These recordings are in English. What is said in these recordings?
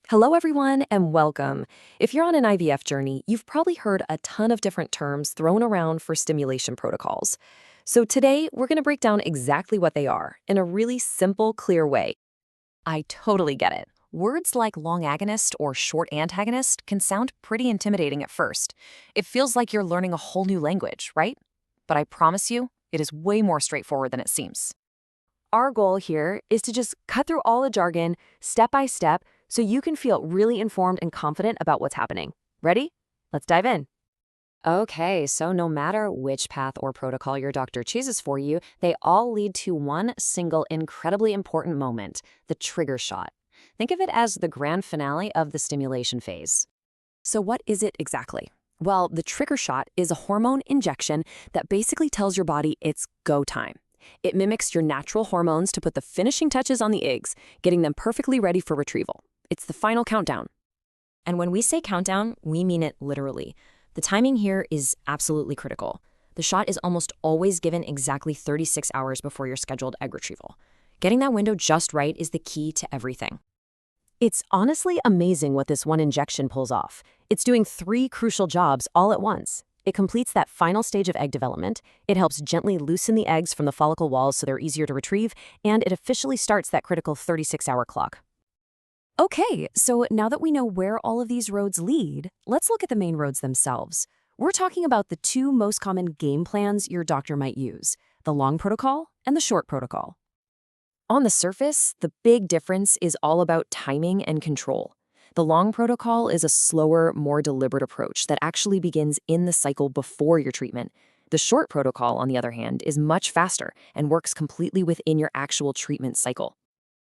Hello, everyone, and welcome. If you're on an IVF journey, you've probably heard a ton of different terms thrown around for stimulation protocols. So today, we're going to break down exactly what they are in a really simple, clear way. I totally get it. Words like long agonist or short antagonist can sound pretty intimidating at first. It feels like you're learning a whole new language, right? But I promise you, it is way more straightforward than it seems. Our goal here is to just cut through all the jargon, step by step, so you can feel really informed and confident about what's happening. Ready? Let's dive in. Okay, so no matter which path or protocol your doctor chooses for you, they all lead to one single incredibly important moment, the trigger shot. Think of it as the grand finale of the stimulation phase. So what is it exactly? Well, the trigger shot is a hormone injection that basically tells your body it's go time. It mimics your natural hormones to put the finishing touches on the eggs, getting them perfectly ready for retrieval. It's the final countdown. And when we say countdown, we mean it literally. The timing here is absolutely critical. The shot is almost always given exactly 36 hours before your scheduled egg retrieval. Getting that window just right is the key to everything. It's honestly amazing what this one injection pulls off. It's doing 3 crucial jobs all at once. It completes that final stage of egg development, it helps gently loosen the eggs from the follicle walls so they're easier to retrieve, and it officially starts that critical 36-hour clock. Okay, so now that we know where all of these roads lead, let's look at the main roads themselves. We're talking about the 2 most common game plans your doctor might use, the long protocol and the short protocol. On the surface, the big difference is all about timing and control. The long protocol is a slower, more deliberate approach that actually begins in the cycle before your treatment. The short protocol, on the other hand, is much faster and works completely within your actual treatment cycle.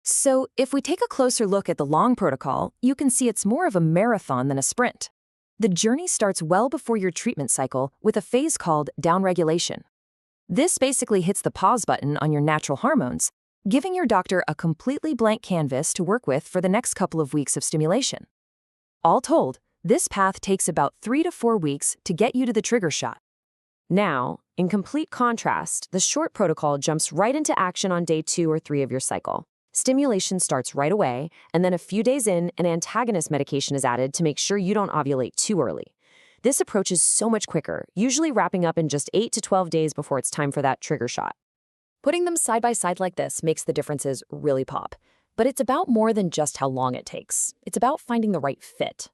So, if we take a closer look at the long protocol, you can see it's more of a marathon than a sprint. The journey starts well before your treatment cycle with a phase called downregulation. This basically hits the pause button on your natural hormones, giving your doctor a completely blank canvas to work with for the next couple of weeks of stimulation. All told, this path takes about 3 to 4 weeks to get you to the trigger shot. Now, in complete contrast, the short protocol jumps right into action on day 2 or 3 of your cycle. Stimulation starts right away, and then a few days in, an antagonist medication is added to make sure you don't ovulate too early. This approach is so much quicker, usually wrapping up in just 8 to 12 days before it's time for that trigger shot. Putting them side by side like this makes the differences really pop. But it's about more than just how long it takes. It's about finding the right fit.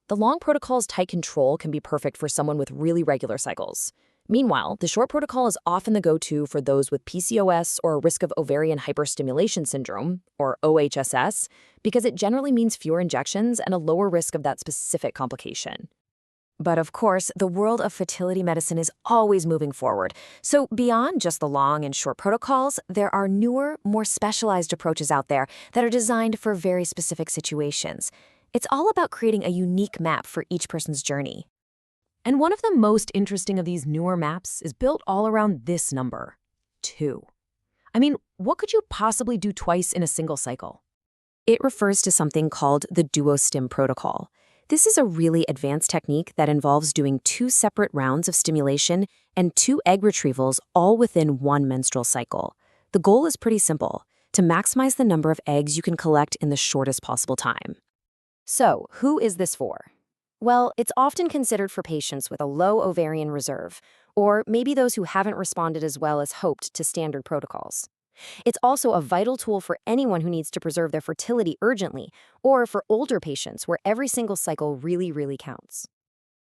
The long protocol's tight control can be perfect for someone with really regular cycles. Meanwhile, the short protocol is often the go-to for those with PCOS or a risk of ovarian hyperstimulation syndrome, or OHSS, because it generally means fewer injections and a lower risk of that specific complication. But of course, the world of fertility medicine is always moving forward. So beyond just the long and short protocols, there are newer, more specialized approaches out there that are designed for very specific situations. It's all about creating a unique map for each person's journey. And one of the most interesting of these newer maps is built all around this number, 2. I mean, what could you possibly do twice in a single cycle? It refers to something called the duo-stim protocol. This is a really advanced technique that involves doing 2 separate rounds of stimulation and 2 egg retrievals all within one menstrual cycle. The goal is pretty simple, to maximize the number of eggs you can collect in the shortest possible time. So, who is this for? Well, it's often considered for patients with a low ovarian reserve, or maybe those who haven't responded as well as hoped to standard protocols. It's also a vital tool for anyone who needs to preserve their fertility urgently, or for older patients where every single cycle really counts.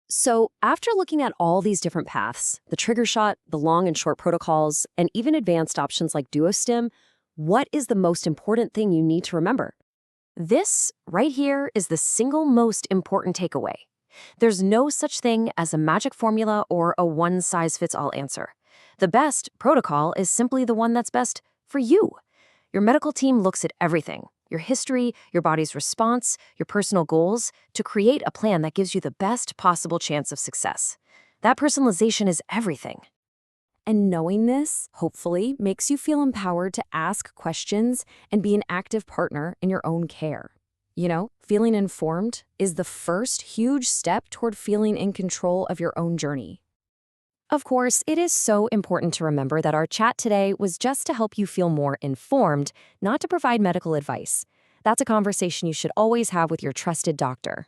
So, after looking at all these different paths, the trigger shot, the long and short protocols, and even advanced options like DuoStim, what is the most important thing you need to remember? This, right here, is the single most important takeaway. There's no such thing as a magic formula or a one-size-fits-all answer. The best protocol is simply the one that's best for you. Your medical team looks at everything, your history, your body's response, your personal goals, to create a plan that gives you the best possible chance of success. That personalization is everything. And knowing this, hopefully, makes you feel empowered to ask questions and be an active partner in your own care. You know, feeling informed is the first huge step toward feeling in control of your own journey. Of course, it is so important to remember that our chat today was just to help you feel more informed, not to provide medical advice. That's a conversation you should always have with your trusted doctor.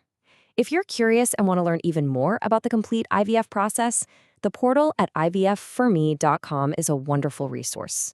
If you're curious and want to learn even more about the complete IVF process, the portal at ivfforme.com is a wonderful resource.